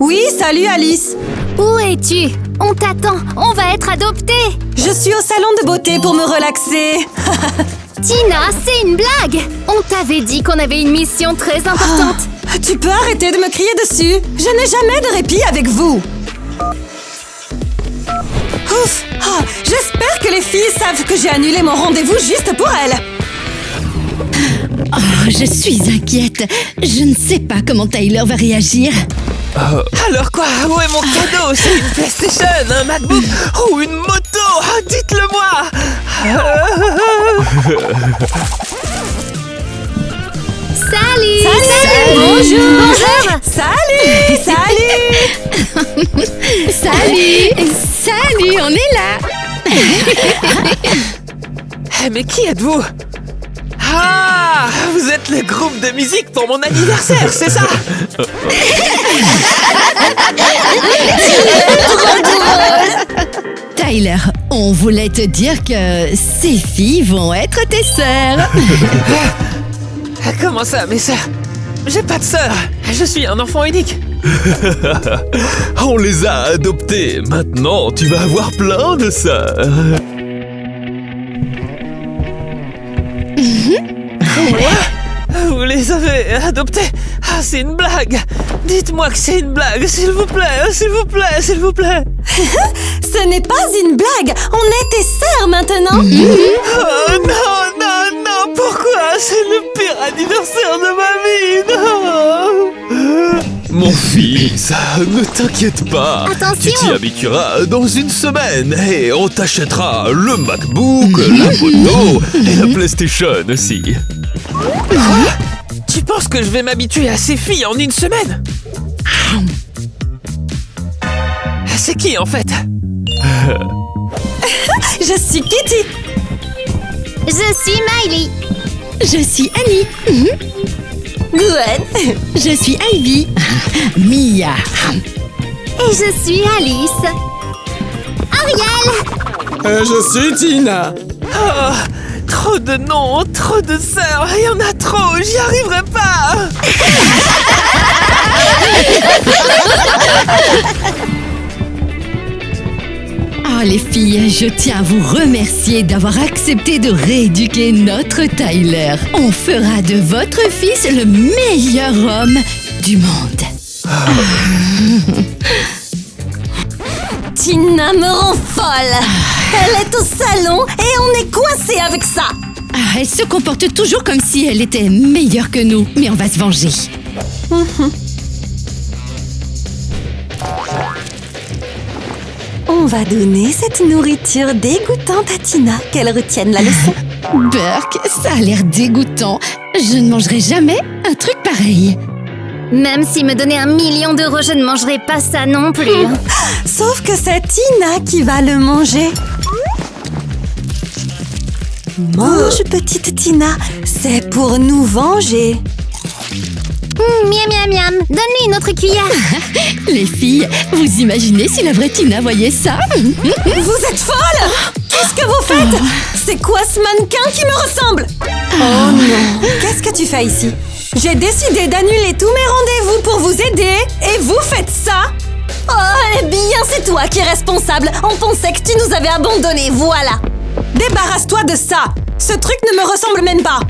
Oui, salut Alice. Où es-tu? On t'attend, on va être adoptés. Je suis au salon de beauté pour me relaxer. Tina, c'est une blague. On t'avait dit qu'on avait une mission très importante. Tu peux arrêter de me crier dessus. Je n'ai jamais de répit avec vous. Ouf. J'espère que les filles savent que j'ai annulé mon rendez-vous juste pour elles. Oh, je suis inquiète. Je ne sais pas comment Tyler va réagir. Alors quoi? Où est mon cadeau? C'est une PlayStation, un MacBook ou une moto? Dites-le-moi. Salut! Bonjour. Bonjour! Salut. Salut, on est là. Mais qui êtes-vous? Ah, vous êtes le groupe de musique pour mon anniversaire, c'est ça? Tyler, on voulait te dire que ces filles vont être tes sœurs. Comment ça, mes sœurs? J'ai pas de sœur, je suis un enfant unique. On les a adoptés. Maintenant, tu vas avoir plein de sœurs. Vous les avez adoptés? Ah, c'est une blague. Dites-moi que c'est une blague, s'il vous plaît, s'il vous plaît, s'il vous plaît. Ce n'est pas une blague. On est tes sœurs maintenant. Oh non, non, non, pourquoi? C'est le pire anniversaire de ma vie, non. Mon fils, ne t'inquiète pas. Attention. Tu t'y habitueras dans une semaine et on t'achètera le MacBook, la moto et la PlayStation aussi. Quoi? Tu penses que je vais m'habituer à ces filles en une semaine? C'est qui en fait? Je suis Kitty. Je suis Miley. Je suis Annie. Gwen. Je suis Ivy. Mia. Et je suis Alice. Ariel. Je suis Tina. Oh, trop de noms, trop de sœurs, il y en a trop, j'y arriverai pas. Oh les filles, je tiens à vous remercier d'avoir accepté de rééduquer notre Tyler. On fera de votre fils le meilleur homme du monde. Tina me rend folle. Elle est au salon et on est coincé avec ça. Ah, elle se comporte toujours comme si elle était meilleure que nous, mais on va se venger. On va donner cette nourriture dégoûtante à Tina, qu'elle retienne la leçon. Burke, ça a l'air dégoûtant. Je ne mangerai jamais un truc pareil. Même s'il me donnait 1 million d'euros, je ne mangerai pas ça non plus. Sauf que c'est Tina qui va le manger. Mange, petite Tina, c'est pour nous venger. Miam miam miam. Donne-lui une autre cuillère. Les filles, vous imaginez si la vraie Tina voyait ça? Vous êtes folles! Qu'est-ce que vous faites? C'est quoi ce mannequin qui me ressemble? Oh non! Qu'est-ce que tu fais ici? J'ai décidé d'annuler tous mes rendez-vous pour vous aider et vous faites ça? Oh, eh bien, c'est toi qui es responsable. On pensait que tu nous avais abandonnés, voilà. Débarrasse-toi de ça. Ce truc ne me ressemble même pas.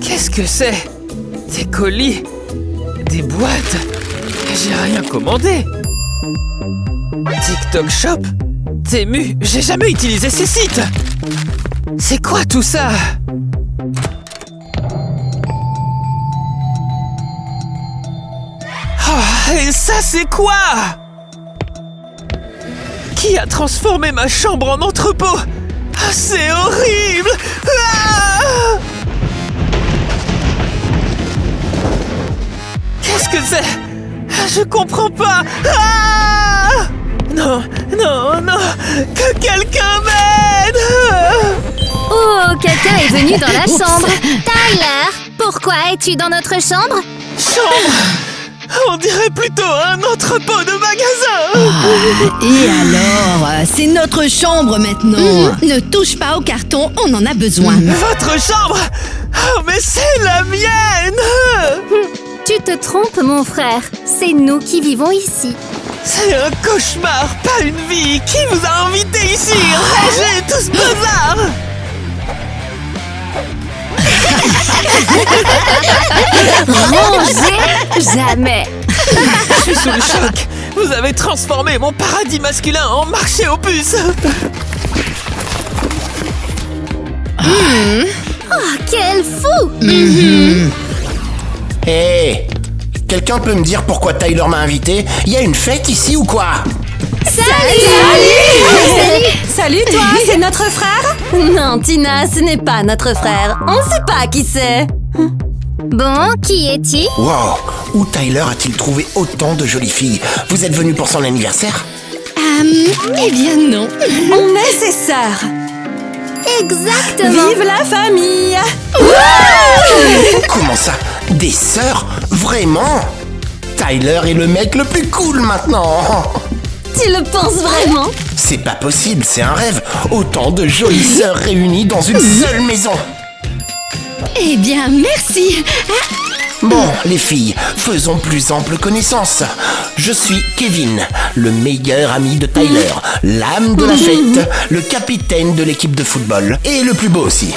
Qu'est-ce que c'est? Des colis? Des boîtes? J'ai rien commandé. TikTok Shop? Temu? J'ai jamais utilisé ces sites. C'est quoi tout ça? Oh, et ça c'est quoi? Qui a transformé ma chambre en entrepôt? Ah, c'est horrible! Ah! Qu'est-ce que c'est? Je comprends pas! Ah! Non, non, non! Que quelqu'un m'aide! Oh, quelqu'un est venu dans la chambre. Tyler, pourquoi es-tu dans notre chambre? Chambre? On dirait plutôt un entrepôt de magasin. Et alors, c'est notre chambre maintenant. Ne touche pas au carton, on en a besoin. Votre chambre? Oh, mais c'est la mienne. Tu te trompes, mon frère. C'est nous qui vivons ici. C'est un cauchemar, pas une vie. Qui vous a invité ici? Rangez tout ce bazar. Ranger? Jamais. Je suis sous le choc. Vous avez transformé mon paradis masculin en marché aux puces. Oh, quel fou! Hé, quelqu'un peut me dire pourquoi Tyler m'a invité? Il y a une fête ici ou quoi? Salut toi, c'est notre frère? Non, Tina, ce n'est pas notre frère. On ne sait pas qui c'est. Bon, qui est-il? Wow, où Tyler a-t-il trouvé autant de jolies filles? Vous êtes venu pour son anniversaire? Eh bien non. On est ses sœurs. Exactement. Vive la famille! Comment ça? Des sœurs? Vraiment? Tyler est le mec le plus cool maintenant. Tu le penses vraiment? C'est pas possible, c'est un rêve. Autant de jolies sœurs réunies dans une seule maison. Eh bien, merci. Bon, les filles, faisons plus ample connaissance. Je suis Kevin, le meilleur ami de Tyler, l'âme de la fête, le capitaine de l'équipe de football, et le plus beau aussi.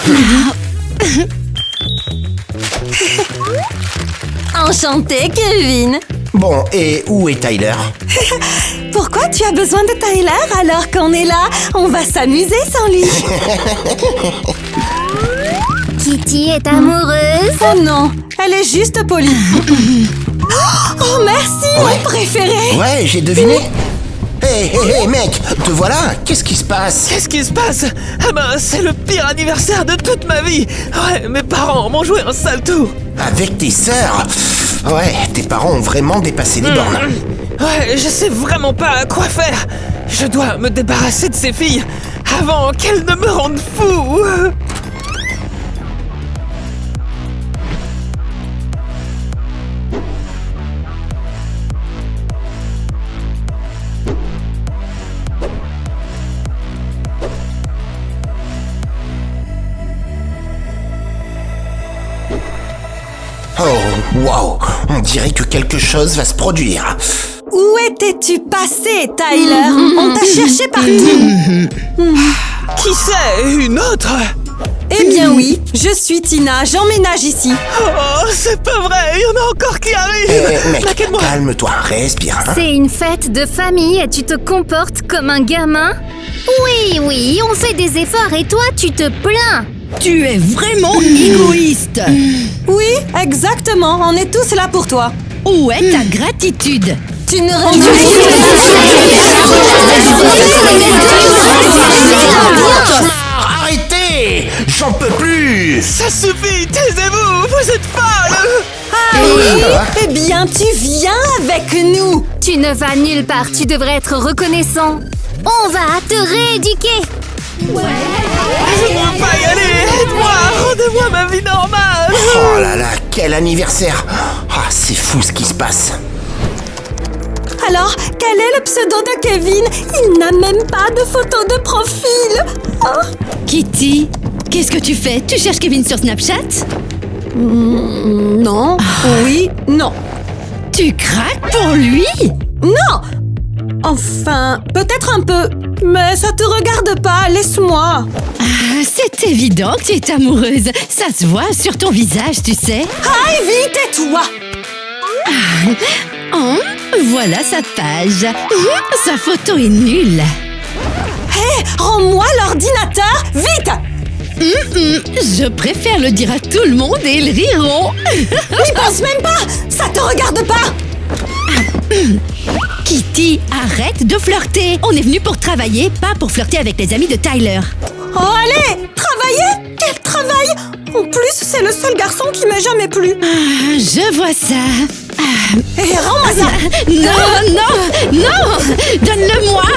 Enchanté, Kevin. Bon, et où est Tyler? Pourquoi tu as besoin de Tyler alors qu'on est là? On va s'amuser sans lui. Kitty est amoureuse. Oh non, elle est juste polie. Oh merci, Ouais. mon préféré. Ouais, j'ai deviné. Hé, mec, te voilà? Qu'est-ce qui se passe? Qu'est-ce qui se passe? Ah ben, c'est le pire anniversaire de toute ma vie. Ouais, mes parents m'ont joué un sale tour. Avec tes sœurs? Ouais, tes parents ont vraiment dépassé les bornes. Ouais, je sais vraiment pas quoi faire. Je dois me débarrasser de ces filles avant qu'elles ne me rendent fou. Oh, wow, on dirait que quelque chose va se produire. Où étais-tu passé, Tyler? On t'a cherché partout. Qui c'est? Une autre? Eh bien oui, je suis Tina, j'emménage ici. Oh, c'est pas vrai, il y en a encore qui arrivent. Mec, T'inquiète-moi. calme-toi, respire. Hein. C'est une fête de famille et tu te comportes comme un gamin? Oui, on fait des efforts et toi, tu te plains. Tu es vraiment égoïste. Oui, exactement, on est tous là pour toi. Où est ta gratitude? Tu ne Arrêtez! J'en peux plus! Ça suffit, taisez-vous, vous êtes folle. Eh bien, tu viens avec nous. Tu ne vas nulle part, tu devrais être reconnaissant. On va te rééduquer. Je ne veux pas y aller, aide-moi, rendez-moi ma vie normale. Oh là là, quel anniversaire! Ah, c'est fou ce qui se passe. Alors, quel est le pseudo de Kevin? Il n'a même pas de photo de profil. Oh. Kitty, qu'est-ce que tu fais? Tu cherches Kevin sur Snapchat? Non. Oui, non. Tu craques pour lui? Non. Enfin, peut-être un peu. Mais ça te regarde pas, laisse-moi. Ah, c'est évident que tu es amoureuse. Ça se voit sur ton visage, tu sais. Ivy, tais-toi. Oh, voilà sa page. Sa photo est nulle. Hé, rends-moi l'ordinateur, vite. Je préfère le dire à tout le monde et ils riront. N'y pense même pas. Ça te regarde pas. Kitty, arrête de flirter. On est venu pour travailler, pas pour flirter avec les amis de Tyler. Oh, allez, travailler. Quel travail. En plus, c'est le seul garçon qui m'a jamais plu. Ah, je vois ça. Hé, rends-moi ça. Non, donne-le-moi.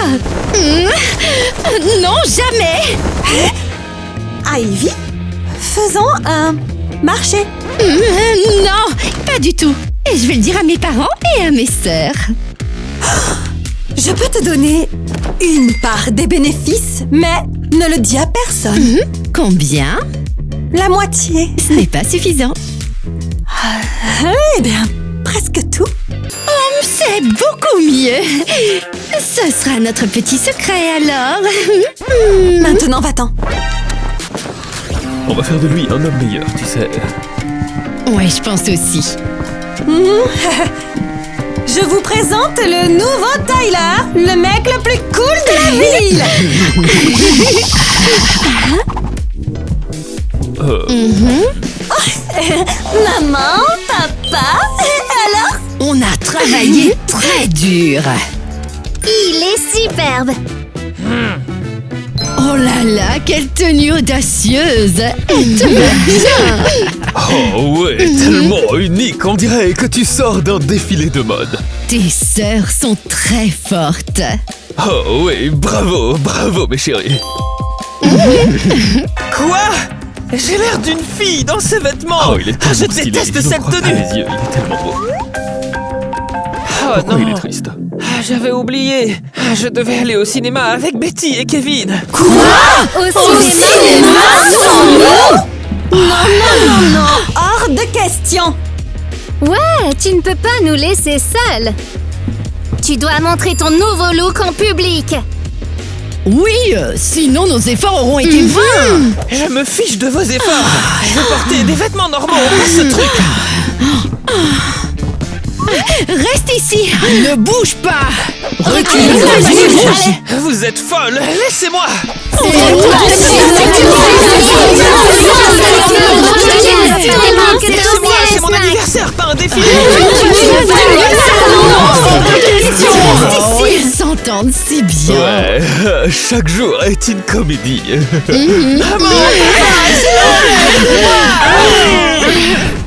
Non, jamais. Ivy, faisons un marché. Non, pas du tout. Et je vais le dire à mes parents et à mes sœurs. Je peux te donner une part des bénéfices, mais ne le dis à personne. Combien? La moitié. Ce n'est pas suffisant. Eh bien, presque tout. C'est beaucoup mieux. Ce sera notre petit secret alors. Maintenant, va-t'en. On va faire de lui un homme meilleur, tu sais. Ouais, je pense aussi. Je vous présente le nouveau Tyler, le mec le plus cool de la ville. Maman, papa, alors? On a travaillé très dur. Il est superbe. Oh là là, quelle tenue audacieuse. Elle te va bien. Oh ouais, tellement unique, on dirait que tu sors d'un défilé de mode. Tes sœurs sont très fortes. Oh oui, bravo, bravo mes chéris. Quoi? J'ai l'air d'une fille dans ces vêtements. Oh, il est tellement Je stylé, déteste je n'en cette crois pas tenue. les yeux, il est tellement beau. Oh Pourquoi non. il est triste? J'avais oublié. Je devais aller au cinéma avec Betty et Kevin. Au cinéma sans nous? Non, hors de question. Ouais, tu ne peux pas nous laisser seuls. Tu dois montrer ton nouveau look en public. Oui, sinon nos efforts auront été vains. Je me fiche de vos efforts. Je veux porter des vêtements normaux, pas ce truc. Reste ici, ne bouge pas. Allez, Vous êtes folle. Laissez-moi. Laissez-moi, c'est mon anniversaire, pas un défilé. Ils s'entendent si bien. Ouais, chaque jour est une comédie.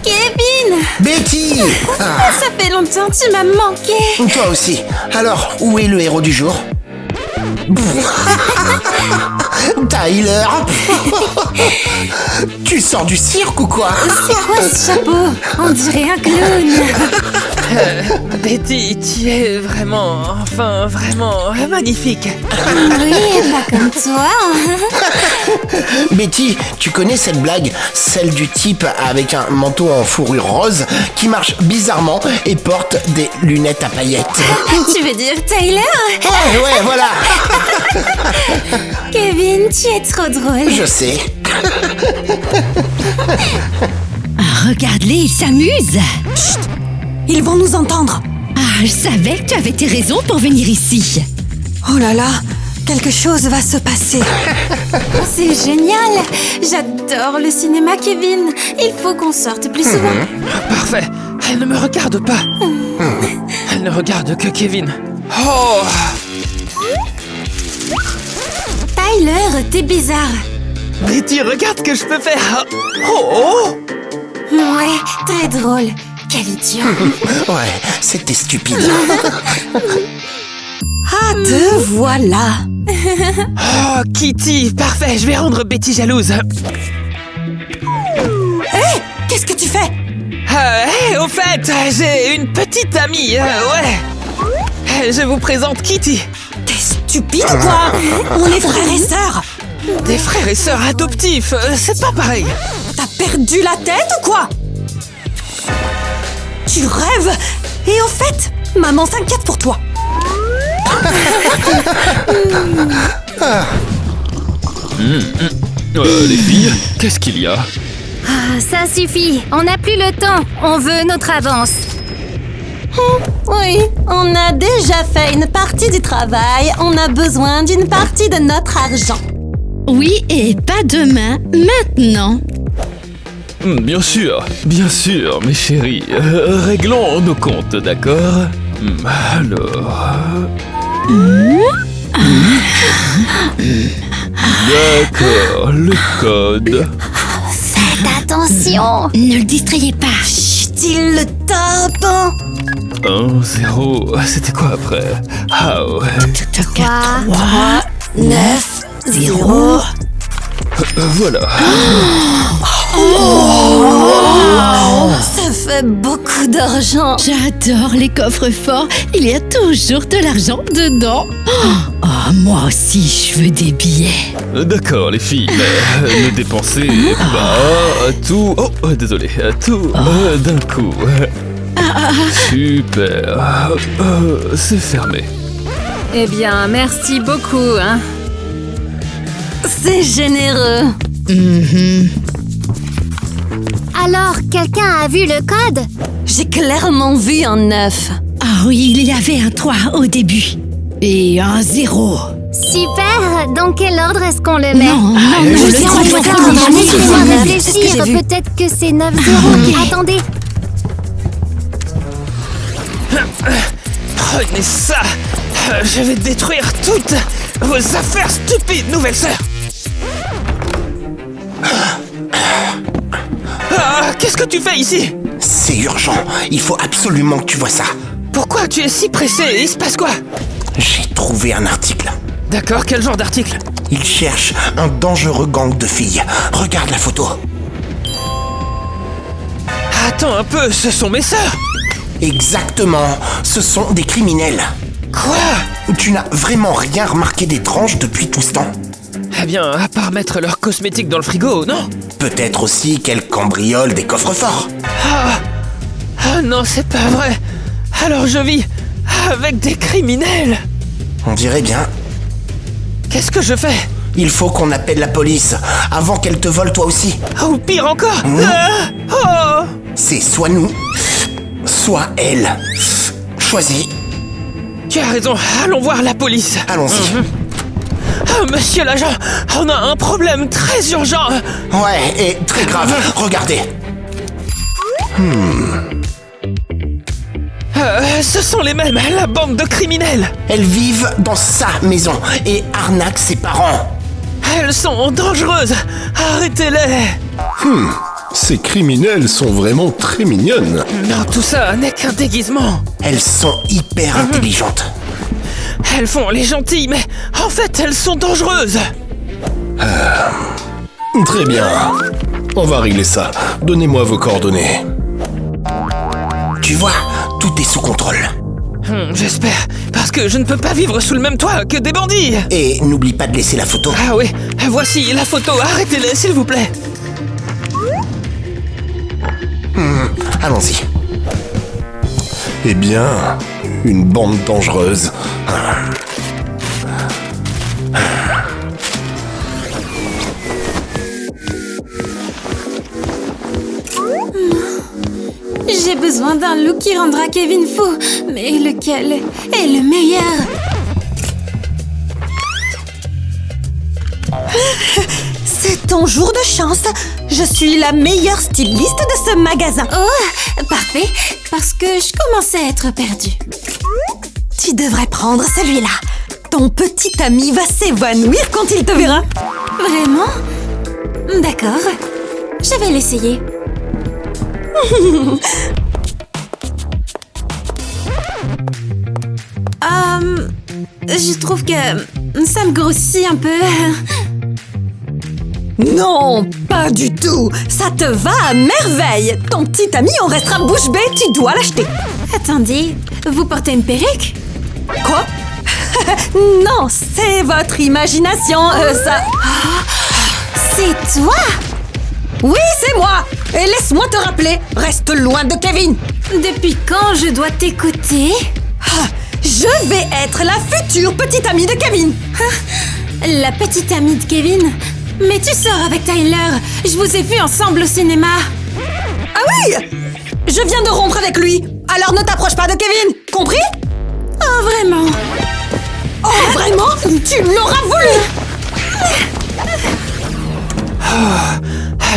Kevin, Betty! Ah, ça fait longtemps, tu m'as manqué. toi aussi. Alors, où est le héros du jour? Tyler! Tu sors du cirque ou quoi? C'est quoi ce chapeau? On dirait un clown. Betty, tu es vraiment, enfin vraiment magnifique. Oui, pas comme toi. Betty, tu connais cette blague? Celle du type avec un manteau en fourrure rose qui marche bizarrement et porte des lunettes à paillettes. Tu veux dire Tyler? Ouais, voilà. Kevin, tu es trop drôle. Je sais. Regarde-les, ils s'amusent. Ils vont nous entendre. Ah, je savais que tu avais tes raisons pour venir ici. Oh là là, quelque chose va se passer. C'est génial. J'adore le cinéma, Kevin. Il faut qu'on sorte plus souvent. Parfait. Elle ne me regarde pas. Elle ne regarde que Kevin. Oh, Tyler, t'es bizarre. Betty, regarde ce que je peux faire. Oh, Ouais, très drôle. Quel idiot. Ouais, c'était stupide. Ah, te voilà. oh, Kitty, parfait. Je vais rendre Betty jalouse. Qu'est-ce que tu fais? Au fait, j'ai une petite amie. Ouais. Je vous présente Kitty. T'es stupide ou quoi? On est frères et sœurs. Des frères et sœurs adoptifs. C'est pas pareil. T'as perdu la tête ou quoi? Tu rêves. Et au fait, maman s'inquiète pour toi. Les filles, qu'est-ce qu'il y a? Ah, ça suffit. On n'a plus le temps. On veut notre avance. Oui, on a déjà fait une partie du travail. On a besoin d'une partie de notre argent. Oui, et pas demain, maintenant. Bien sûr, mes chéris. Réglons nos comptes, d'accord? Alors... D'accord, le code. Faites attention. Ne le distrayez pas. Chut, il le tape. 1, 0... C'était quoi après? Ah ouais... 3, 9, 0. Voilà. Ce Ça fait beaucoup d'argent. J'adore les coffres forts. Il y a toujours de l'argent dedans. Oh, moi aussi, je veux des billets. D'accord, les filles, mais ne dépensez pas tout... Oh, désolé, tout d'un coup. Super. C'est fermé. Eh bien, merci beaucoup, hein. C'est généreux. Alors, quelqu'un a vu le code? J'ai clairement vu un 9. Ah oui, il y avait un 3 au début. Et un 0. Super. Dans quel ordre est-ce qu'on le met? Non, je sais Laissez-moi pas, je laissez-moi sais. réfléchir. C'est ce que j'ai vu. Peut-être que c'est 9-0. Attendez. Prenez ça. Je vais détruire toutes vos affaires stupides, nouvelle sœur. Qu'est-ce que tu fais ici? C'est urgent. Il faut absolument que tu vois ça. Pourquoi tu es si pressé? Il se passe quoi? J'ai trouvé un article. D'accord, quel genre d'article? Il cherche un dangereux gang de filles. Regarde la photo. Attends un peu, ce sont mes sœurs. Exactement. Ce sont des criminels. Quoi? Tu n'as vraiment rien remarqué d'étrange depuis tout ce temps? Eh bien, à part mettre leurs cosmétiques dans le frigo, non? Peut-être aussi qu'elles cambriolent des coffres forts. Ah non, c'est pas vrai. Alors je vis avec des criminels. On dirait bien. Qu'est-ce que je fais? Il faut qu'on appelle la police avant qu'elle te vole toi aussi. Ou pire encore. C'est soit nous, soit elle. Choisis. Tu as raison, allons voir la police. Allons-y. Monsieur l'agent, on a un problème très urgent. Ouais, et très grave. Regardez. Ce sont les mêmes, la bande de criminels. Elles vivent dans sa maison et arnaquent ses parents. Elles sont dangereuses. Arrêtez-les. Ces criminels sont vraiment très mignonnes. Non, tout ça n'est qu'un déguisement. Elles sont hyper intelligentes. Elles font les gentilles, mais en fait, elles sont dangereuses. Très bien. On va régler ça. Donnez-moi vos coordonnées. Tu vois, tout est sous contrôle. J'espère, parce que je ne peux pas vivre sous le même toit que des bandits. Et n'oublie pas de laisser la photo. Ah oui, voici la photo. Arrêtez-les, s'il vous plaît. Allons-y. Eh bien, une bande dangereuse. J'ai besoin d'un look qui rendra Kevin fou. Mais lequel est le meilleur? C'est ton jour de chance. Je suis la meilleure styliste de ce magasin. Oh, parfait. Parce que je commençais à être perdue. Tu devrais prendre celui-là. Ton petit ami va s'évanouir quand il te verra. Vraiment? D'accord. Je vais l'essayer. Je trouve que ça me grossit un peu. Non, pas du tout. Ça te va à merveille. Ton petit ami en restera bouche bée, tu dois l'acheter. Attendez, vous portez une perruque? Quoi? Non, c'est votre imagination, ça... C'est toi? Oui, c'est moi. Et laisse-moi te rappeler, reste loin de Kevin. Depuis quand je dois t'écouter? Je vais être la future petite amie de Kevin. La petite amie de Kevin? Mais tu sors avec Tyler. Je vous ai vus ensemble au cinéma. Ah oui? Je viens de rompre avec lui. Alors ne t'approche pas de Kevin. Compris? Oh, vraiment? Oh, vraiment? Tu l'auras voulu.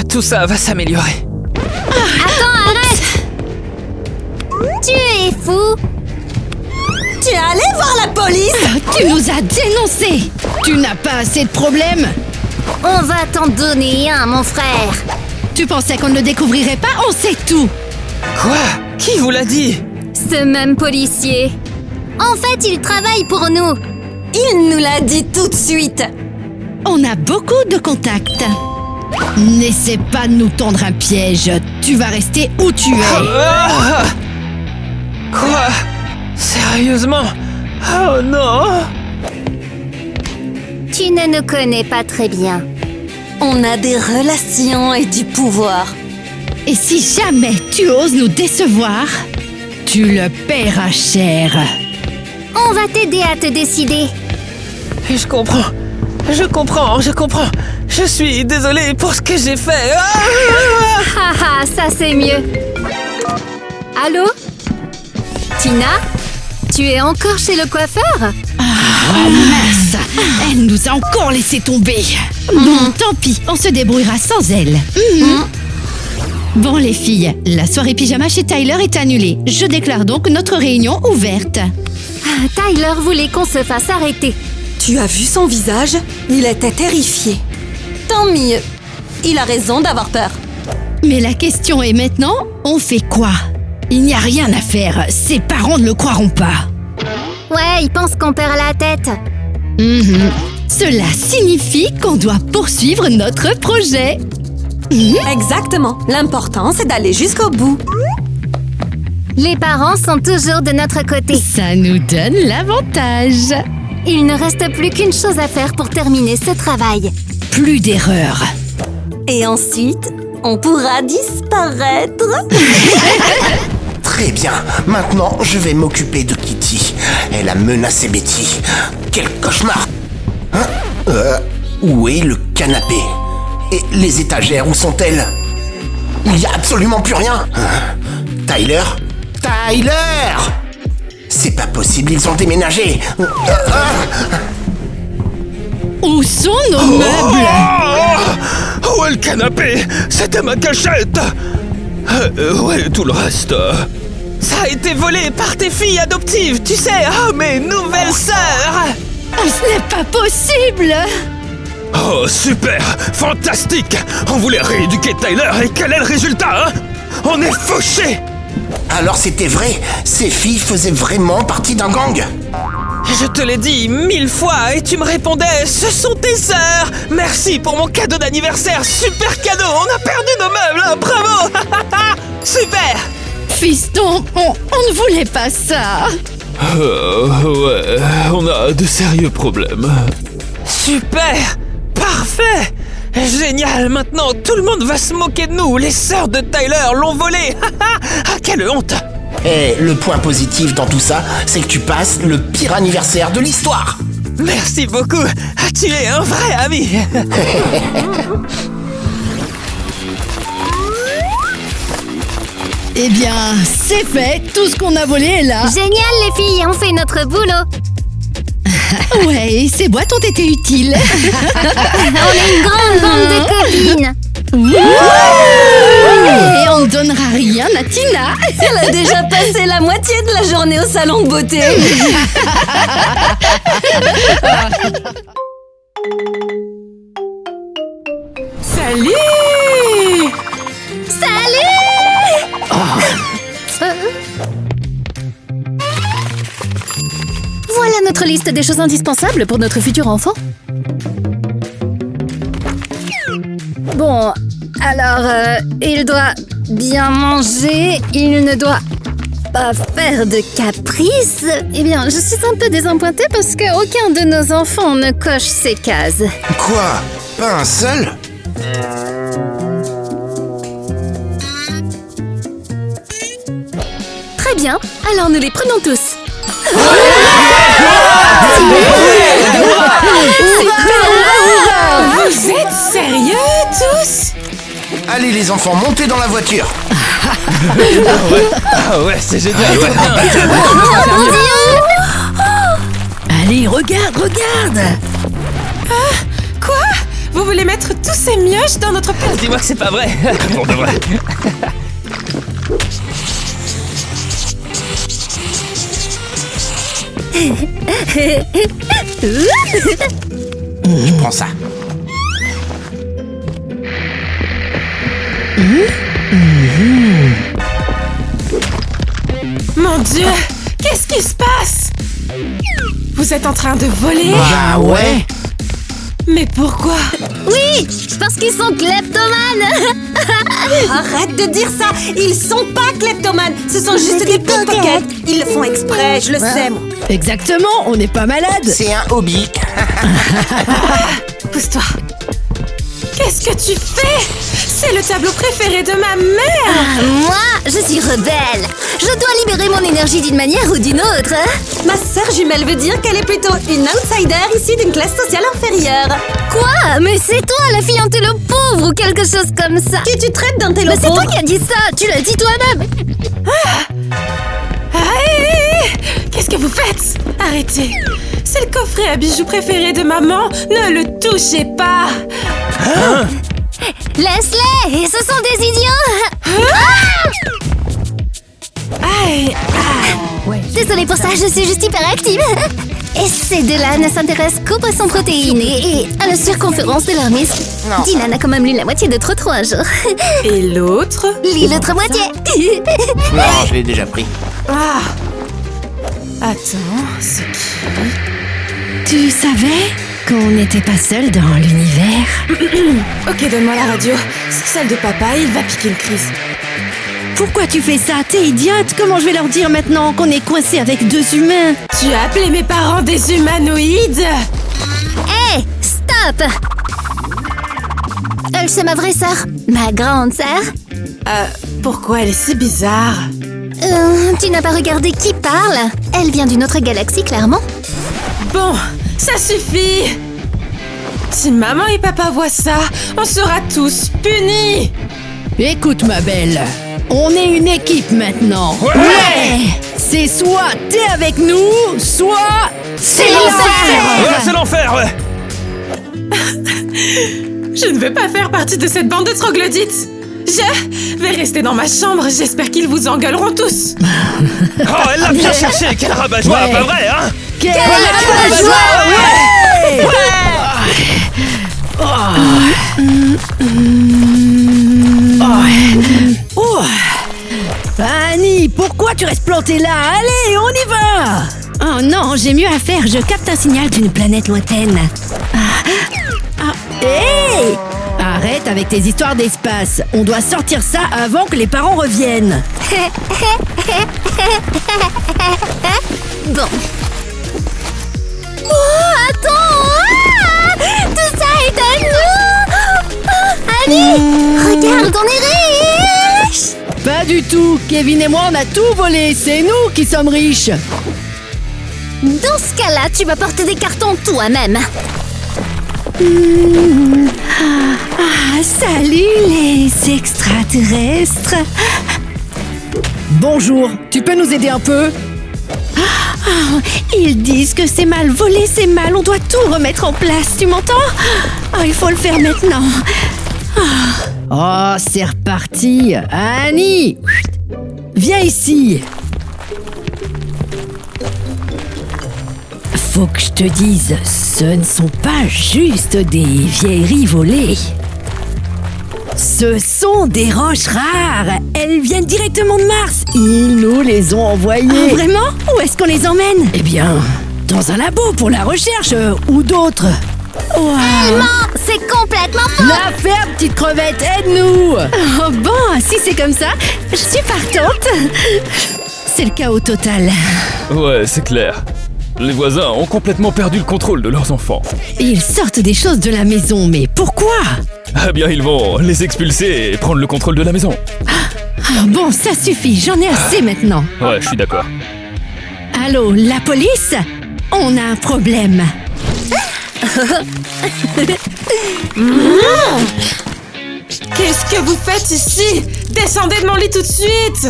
Tout ça va s'améliorer. Attends, arrête! Tu es fou! Tu es allé voir la police? Tu nous as dénoncés. Tu n'as pas assez de problèmes. On va t'en donner un, mon frère! Tu pensais qu'on ne le découvrirait pas? On sait tout. Quoi? Qui vous l'a dit? Ce même policier. En fait, il travaille pour nous. Il nous l'a dit tout de suite. On a beaucoup de contacts. N'essaie pas de nous tendre un piège. Tu vas rester où tu es. Ah! Quoi? Sérieusement? Oh non! Tu ne nous connais pas très bien. On a des relations et du pouvoir. Et si jamais tu oses nous décevoir, tu le paieras cher. On va t'aider à te décider. Je comprends. Je suis désolé pour ce que j'ai fait. Ah! Haha, ça c'est mieux. Allô? Tina? Tu es encore chez le coiffeur? Oh mince, elle nous a encore laissé tomber. Bon, tant pis, on se débrouillera sans elle. Bon les filles, la soirée pyjama chez Tyler est annulée. Je déclare donc notre réunion ouverte. Tyler voulait qu'on se fasse arrêter. Tu as vu son visage? Il était terrifié. Tant mieux. Il a raison d'avoir peur. Mais la question est maintenant, on fait quoi? Il n'y a rien à faire, ses parents ne le croiront pas. Ouais, il pense qu'on perd la tête. Cela signifie qu'on doit poursuivre notre projet. Exactement. L'important, c'est d'aller jusqu'au bout. Les parents sont toujours de notre côté. Ça nous donne l'avantage. Il ne reste plus qu'une chose à faire pour terminer ce travail. Plus d'erreurs. Et ensuite, on pourra disparaître. Très bien, maintenant je vais m'occuper de Kitty. Elle a menacé Betty. Quel cauchemar! Hein? Où est le canapé? Et les étagères, où sont-elles? Il n'y a absolument plus rien! Hein? Tyler? Tyler! C'est pas possible, ils ont déménagé! Où sont nos meubles? Où est le canapé? C'était ma cachette. Où est tout le reste? Ça a été volé par tes filles adoptives, tu sais, mes nouvelles sœurs! Oh, ce n'est pas possible! Oh, super! Fantastique! On voulait rééduquer Tyler et quel est le résultat, hein? On est fauchés! Alors c'était vrai, ces filles faisaient vraiment partie d'un gang? Je te l'ai dit 1000 fois et tu me répondais « Ce sont tes sœurs !» Merci pour mon cadeau d'anniversaire, super cadeau! On a perdu nos meubles, hein, bravo! Super! Fiston, on ne voulait pas ça. Ouais, on a de sérieux problèmes. Super! Parfait! Génial! Maintenant, tout le monde va se moquer de nous! Les sœurs de Tyler l'ont volé! Ah, quelle honte! Et le point positif dans tout ça, c'est que tu passes le pire anniversaire de l'histoire. Merci beaucoup! Tu es un vrai ami! Eh bien, c'est fait. Tout ce qu'on a volé est là. Génial les filles, on fait notre boulot. Ouais, ces boîtes ont été utiles. On est une grande bande de copines. Et on ne donnera rien à Tina. Elle a déjà passé la moitié de la journée au salon de beauté. Salut! Voilà notre liste des choses indispensables pour notre futur enfant. Bon, alors, il doit bien manger, il ne doit pas faire de caprices. Eh bien, je suis un peu désappointée parce qu'aucun de nos enfants ne coche ces cases. Quoi? Pas un seul? Très bien, alors nous les prenons tous. Vous êtes sérieux tous? Allez les enfants, montez dans la voiture. Ah ouais, c'est génial! Ouais. Allez, regarde. Quoi? Vous voulez mettre tous ces mioches dans notre pelle? Dis-moi que c'est pas vrai! Pour de vrai. Je prends ça. Mon Dieu! Qu'est-ce qui se passe? Vous êtes en train de voler? Ah ouais? Mais pourquoi? Oui, parce qu'ils sont kleptomanes. Arrête de dire ça. Ils sont pas kleptomanes. Ce sont juste des pickpockets. Ils le font exprès, je le sais, moi. Exactement, on n'est pas malade. C'est un hobby. Pousse-toi. Qu'est-ce que tu fais? C'est le tableau préféré de ma mère. Moi, je suis rebelle. Je dois libérer mon énergie d'une manière ou d'une autre. Ma sœur jumelle veut dire qu'elle est plutôt une outsider issue d'une classe sociale inférieure. Quoi? Mais c'est toi, la fille antélope pauvre ou quelque chose comme ça. Qui tu traites Mais d'intello c'est toi qui as dit ça. Tu l'as dit toi-même. Qu'est-ce que vous faites? Arrêtez. C'est le coffret à bijoux préféré de maman. Ne le touchez pas. Laisse-les. Ce sont des idiots. Aïe. Désolée pour ça, je suis juste hyperactive. Et ces deux-là ne s'intéressent qu'aux poissons protéinés et à la circonférence de leur muscle. Non. Dylan a quand même lu la moitié de Trotro un jour. Et l'autre? Lis l'autre moitié. Non, je l'ai déjà pris. Ah. Attends, c'est qui? Tu savais qu'on n'était pas seul dans l'univers? Ok, donne-moi la radio. C'est celle de papa, il va piquer une crise. Pourquoi tu fais ça? T'es idiote? Comment je vais leur dire maintenant qu'on est coincé avec deux humains? Tu as appelé mes parents des humanoïdes? Hé, stop. Elle, c'est ma vraie sœur. Ma grande sœur. Pourquoi elle est si bizarre? Tu n'as pas regardé qui parle? Elle vient d'une autre galaxie, clairement. Bon, ça suffit. Si maman et papa voient ça, on sera tous punis. Écoute ma belle, on est une équipe maintenant. Ouais. C'est soit t'es avec nous, soit c'est l'enfer. Ouais, c'est l'enfer, ouais. Je ne veux pas faire partie de cette bande de troglodytes. Je vais rester dans ma chambre. J'espère qu'ils vous engueuleront tous. Oh, elle l'a bien cherché. Quel rabat-joie, Ouais. pas vrai, hein? Quel rabat-joie, Annie, pourquoi tu restes plantée là? Allez, on y va! Oh non, j'ai mieux à faire. Je capte un signal d'une planète lointaine. Hey! Arrête avec tes histoires d'espace. On doit sortir ça avant que les parents reviennent. Bon. Oh, attends! Tout ça est à nous! Allez, regarde, on est riches! Pas du tout. Kevin et moi, on a tout volé. C'est nous qui sommes riches. Dans ce cas-là, tu vas porter des cartons toi-même. Salut les extraterrestres. Bonjour, tu peux nous aider un peu? Ils disent que c'est mal, voler c'est mal, on doit tout remettre en place, tu m'entends? Il faut le faire maintenant. Oh, c'est reparti. Annie, viens ici. Faut que je te dise, ce ne sont pas juste des vieilleries volées. Ce sont des roches rares. Elles viennent directement de Mars. Ils nous les ont envoyées. Vraiment? Où est-ce qu'on les emmène? Eh bien, dans un labo pour la recherche ou d'autres. Wow. C'est complètement faux! La ferme, petite crevette, aide-nous! Oh bon, si c'est comme ça, je suis partante. C'est le chaos total. Ouais, c'est clair. Les voisins ont complètement perdu le contrôle de leurs enfants. Ils sortent des choses de la maison, mais pourquoi? Ah bien, ils vont les expulser et prendre le contrôle de la maison. Bon, ça suffit, j'en ai assez maintenant. Ouais, je suis d'accord. Allô, la police? On a un problème. Qu'est-ce que vous faites ici? Descendez de mon lit tout de suite!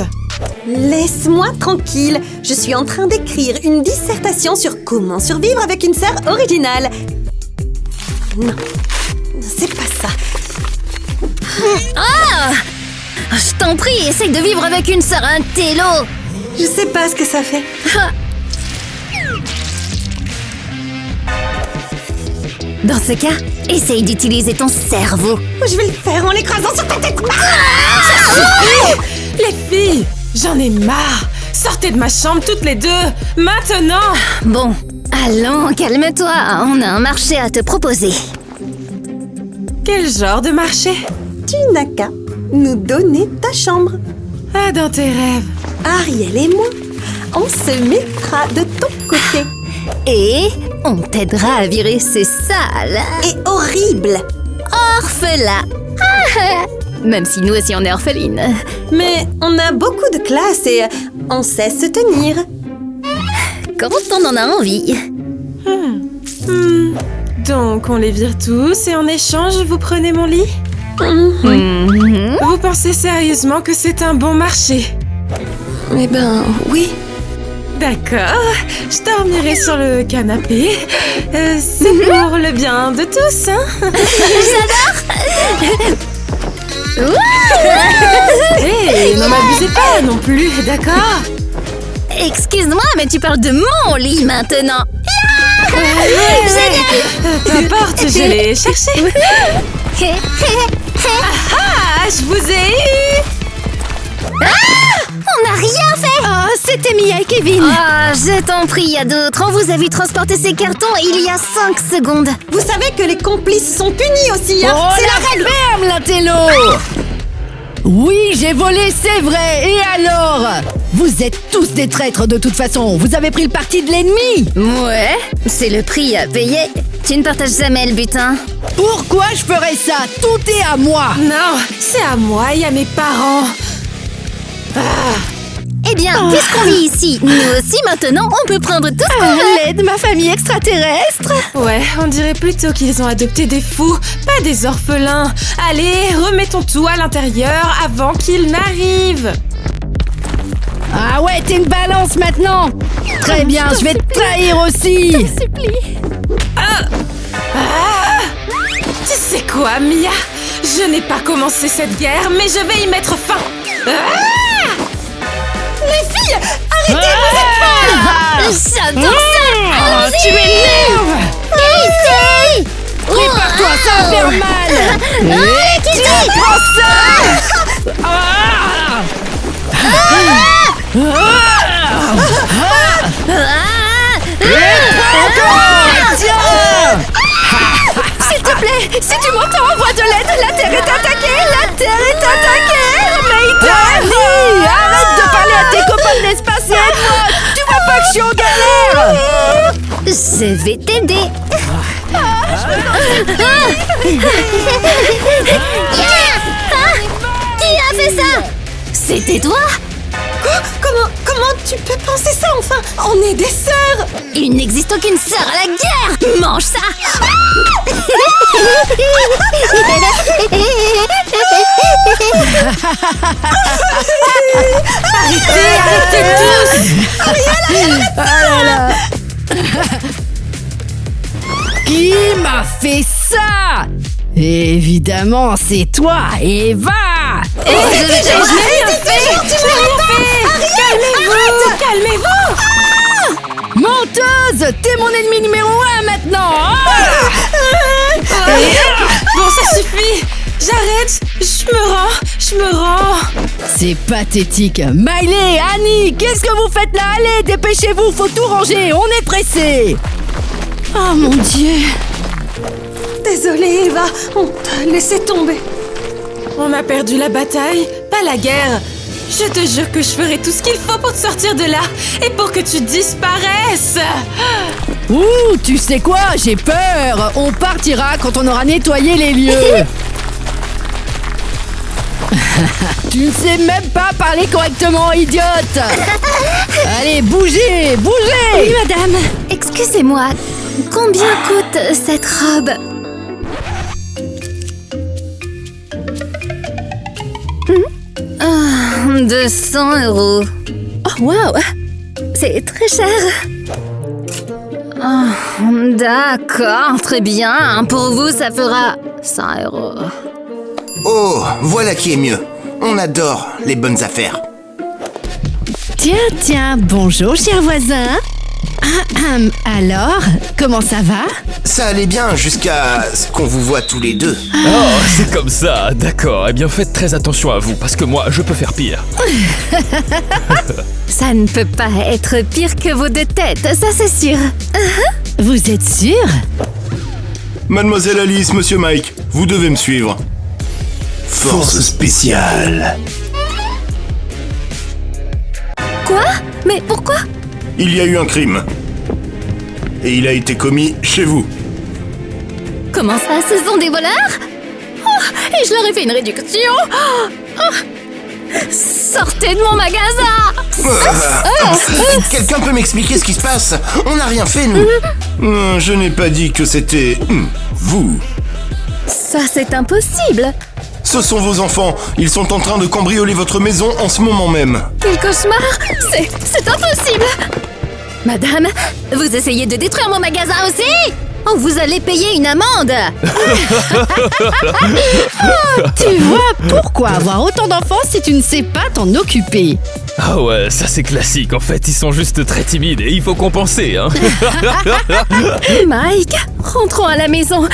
Laisse-moi tranquille. Je suis en train d'écrire une dissertation sur comment survivre avec une sœur originale. Non, c'est pas ça. Je t'en prie, essaye de vivre avec une sœur intello. Je sais pas ce que ça fait. Dans ce cas, essaye d'utiliser ton cerveau. Je vais le faire en l'écrasant sur ta tête. Les filles, j'en ai marre. Sortez de ma chambre toutes les deux, maintenant. Bon, allons, calme-toi, on a un marché à te proposer. Quel genre de marché? Tu n'as qu'à nous donner ta chambre. Ah, dans tes rêves. Ariel et moi, on se mettra de ton côté. Et on t'aidera à virer ces sales Et horrible. orphelins. Même si nous aussi on est orphelines. Mais on a beaucoup de classe et on sait se tenir. Quand on en a envie. Donc on les vire tous et en échange vous prenez mon lit? Vous pensez sérieusement que c'est un bon marché? Eh ben, oui. D'accord, je dormirai sur le canapé. C'est pour le bien de tous, hein? Hé, n'en abusez pas non plus, d'accord? Excuse-moi, mais tu parles de mon lit maintenant. Peu importe, je l'ai cherché. Ah, je vous ai eu! On n'a rien fait. Oh, c'était Mia et Kevin. Ah, je t'en prie, il y a d'autres. On vous a vu transporter ces cartons il y a 5 secondes. Vous savez que les complices sont punis aussi, hein? Oh, C'est la règle! ferme, la télo. Oui, j'ai volé, c'est vrai. Et alors? Vous êtes tous des traîtres de toute façon. Vous avez pris le parti de l'ennemi. Ouais, c'est le prix à payer. Tu ne partages jamais le butin. Pourquoi je ferais ça? Tout est à moi. Non, c'est à moi et à mes parents. Eh bien, puisqu'on vit ici, nous aussi maintenant, on peut prendre tout ce qu'on veut. L'aide, ma famille extraterrestre. Ouais, on dirait plutôt qu'ils ont adopté des fous, pas des orphelins. Allez, remettons tout à l'intérieur avant qu'ils n'arrivent. Ah ouais, t'es une balance maintenant. Très bien, je vais te trahir aussi. Tu sais quoi, Mia? Je n'ai pas commencé cette guerre, mais je vais y mettre fin. Les filles, arrêtez, vous êtes folles! J'adore ça. Tu m'énerves. Kitty. Prépare-toi, ça va faire mal. Kitty. Prends ça. S'il te plaît, si tu m'entends, envoie de l'aide. La Terre est attaquée. La Terre est attaquée. Mayday. Arrête de parler à tes copains de l'espace et aide-moi. Tu vois pas que je suis en galère. Je vais t'aider. Qui a fait ça? C'était toi? Comment tu peux penser ça, enfin? On est des sœurs! Il n'existe aucune sœur à la guerre. Mange ça. Arrêtez tous! Qui m'a fait ça? Évidemment, c'est toi, Eva. Je n'ai rien fait! Calmez-vous! Calmez-vous! Menteuse, t'es mon ennemi numéro 1 maintenant. Bon, ça suffit! J'arrête! Je me rends! C'est pathétique. Miley, Annie, qu'est-ce que vous faites là? Allez, dépêchez-vous, faut tout ranger, on est pressés. Oh mon Dieu. Désolée, Eva, on t'a laissé tomber. On a perdu la bataille, pas la guerre. Je te jure que je ferai tout ce qu'il faut pour te sortir de là et pour que tu disparaisses. Ouh, tu sais quoi? J'ai peur. On partira quand on aura nettoyé les lieux. Tu ne sais même pas parler correctement, idiote. Allez, bougez, bougez. Oui, madame. Excusez-moi, combien coûte cette robe? Ah, 200 €. Oh, wow. C'est très cher. Oh, d'accord, très bien. Pour vous, ça fera 100 €. Oh, voilà qui est mieux. On adore les bonnes affaires. Tiens, bonjour, cher voisin. Alors, comment ça va? Ça allait bien jusqu'à ce qu'on vous voit tous les deux. Oh, c'est comme ça, d'accord. Eh bien, faites très attention à vous, parce que moi, je peux faire pire. Ça ne peut pas être pire que vos deux têtes, ça c'est sûr. Vous êtes sûr? Mademoiselle Alice, Monsieur Mike, vous devez me suivre. Force spéciale. Quoi? Mais pourquoi? Il y a eu un crime. Et il a été commis chez vous. Comment ça? Ce sont des voleurs? Oh, et je leur ai fait une réduction? Sortez de mon magasin! Quelqu'un peut m'expliquer ce qui se passe? On n'a rien fait, nous. Je n'ai pas dit que c'était... vous. Ça, c'est impossible! Ce sont vos enfants. Ils sont en train de cambrioler votre maison en ce moment même. Quel cauchemar! C'est impossible! Madame, vous essayez de détruire mon magasin aussi? Oh, vous allez payer une amende! Tu vois, pourquoi avoir autant d'enfants si tu ne sais pas t'en occuper? Ah ouais, ça c'est classique. En fait, ils sont juste très timides et il faut compenser, hein. Mike, rentrons à la maison.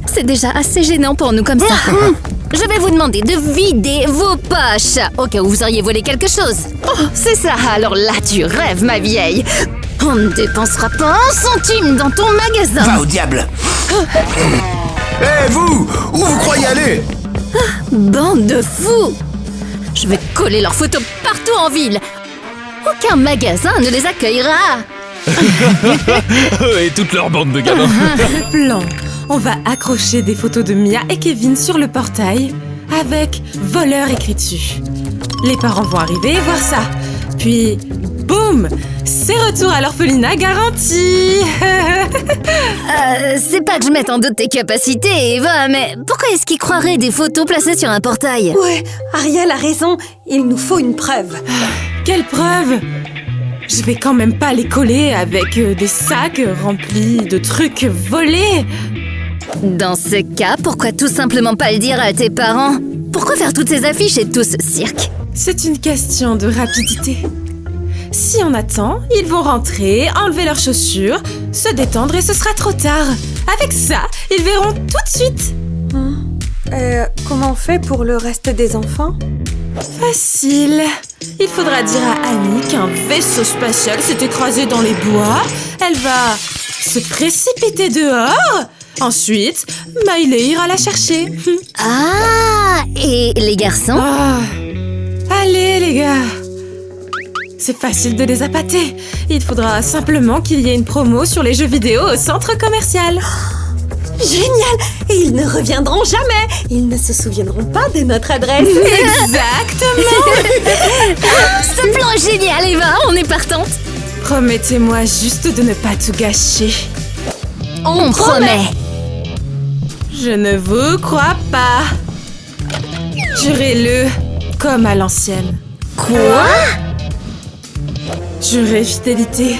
C'est déjà assez gênant pour nous comme ça. Je vais vous demander de vider vos poches, au cas où vous auriez volé quelque chose. Oh, c'est ça, alors là tu rêves, ma vieille. On ne dépensera pas un centime dans ton magasin. Va au diable. Hé, vous! Où vous croyez aller? Bande de fous! Je vais coller leurs photos partout en ville. Aucun magasin ne les accueillera. Et toute leur bande de gamins. Plan. On va accrocher des photos de Mia et Kevin sur le portail avec voleur écrit dessus. Les parents vont arriver et voir ça. Puis, boum! C'est retour à l'orphelinat garanti. C'est pas que je mette en doute tes capacités, Eva, mais pourquoi est-ce qu'ils croiraient des photos placées sur un portail? Ouais, Ariel a raison. Il nous faut une preuve. Quelle preuve? Je vais quand même pas les coller avec des sacs remplis de trucs volés. Dans ce cas, pourquoi tout simplement pas le dire à tes parents? Pourquoi faire toutes ces affiches et tout ce cirque? C'est une question de rapidité. Si on attend, ils vont rentrer, enlever leurs chaussures, se détendre et ce sera trop tard. Avec ça, ils verront tout de suite. Comment on fait pour le reste des enfants? Facile. Il faudra dire à Annie qu'un vaisseau spatial s'est écrasé dans les bois. Elle va se précipiter dehors. Ensuite, Miley ira la chercher. Ah, et les garçons? Ah. Allez, les gars. C'est facile de les appâter. Il faudra simplement qu'il y ait une promo sur les jeux vidéo au centre commercial. Génial! Et ils ne reviendront jamais. Ils ne se souviendront pas de notre adresse. Exactement. Ce plan est génial, Eva, on est partante. Promettez-moi juste de ne pas tout gâcher. On promet. Je ne vous crois pas. Jurez-le, comme à l'ancienne. Quoi? Jurez fidélité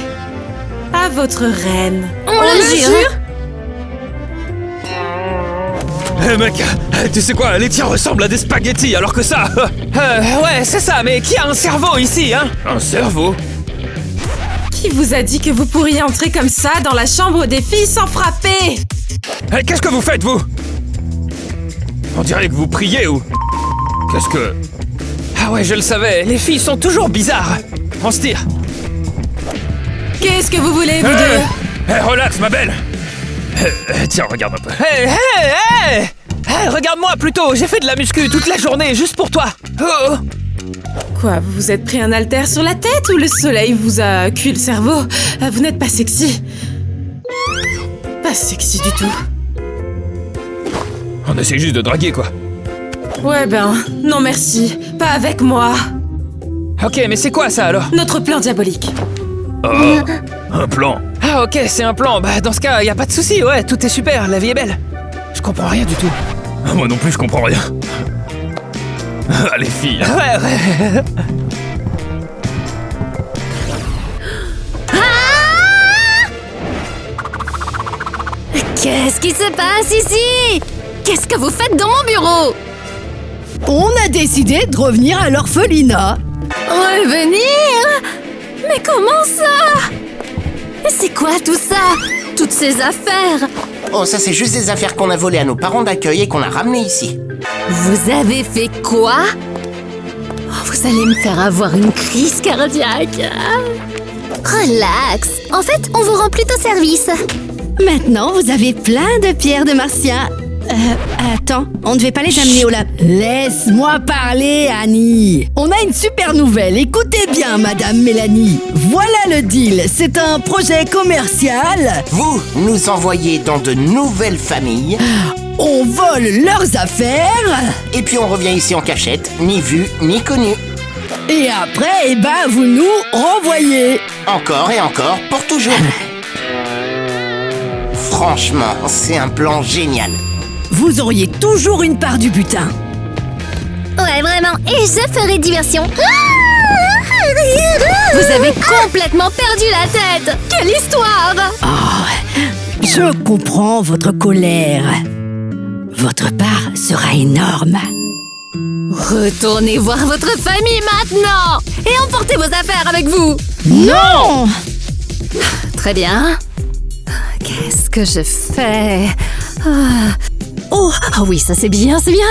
à votre reine. On le jure. Hé mec, tu sais quoi, les tiens ressemblent à des spaghettis alors que ça... Ouais, c'est ça, mais qui a un cerveau ici, hein? Un cerveau? Qui vous a dit que vous pourriez entrer comme ça dans la chambre des filles sans frapper? Hé, qu'est-ce que vous faites, vous? On dirait que vous priez ou... Qu'est-ce que... Ah ouais, je le savais, les filles sont toujours bizarres. On se tire. Qu'est-ce que vous voulez, vous deux? Hé, relax, ma belle. Tiens, regarde un peu. Hé, regarde-moi plutôt, j'ai fait de la muscu toute la journée, juste pour toi. Oh. Quoi, vous vous êtes pris un haltère sur la tête ou le soleil vous a cuit le cerveau? Vous n'êtes pas sexy. Pas sexy du tout. On essaie juste de draguer, quoi. Ouais ben, non merci, pas avec moi. Ok, mais c'est quoi ça alors? Notre plan diabolique. Oh, un plan. Ah ok, c'est un plan, bah dans ce cas, y a pas de souci, ouais, tout est super, la vie est belle. Je comprends rien du tout. Moi non plus, je comprends rien. Ah, les filles. Ouais. Qu'est-ce qui se passe ici? Qu'est-ce que vous faites dans mon bureau? On a décidé de revenir à l'orphelinat. Revenir? Mais comment ça? C'est quoi tout ça? Toutes ces affaires? Oh, ça c'est juste des affaires qu'on a volées à nos parents d'accueil et qu'on a ramenées ici. Vous avez fait quoi? Oh, vous allez me faire avoir une crise cardiaque. Relax. En fait, on vous rend plutôt service. Maintenant, vous avez plein de pierres de martien. Attends, on ne devait pas les amener au lab. Laisse-moi parler, Annie. On a une super nouvelle. Écoutez bien, Madame Mélanie. Voilà le deal. C'est un projet commercial. Vous nous envoyez dans de nouvelles familles, On vole leurs affaires. et puis on revient ici en cachette, ni vu, ni connu. Et après, vous nous renvoyez. Encore et encore, pour toujours. Franchement, c'est un plan génial. Vous auriez toujours une part du butin. Ouais, vraiment. Et je ferai diversion. Vous avez complètement perdu la tête. Quelle histoire! Je comprends votre colère. Votre part sera énorme. Retournez voir votre famille maintenant et emportez vos affaires avec vous. Non! Très bien. Qu'est-ce que je fais? Oh oui, ça c'est bien, c'est bien.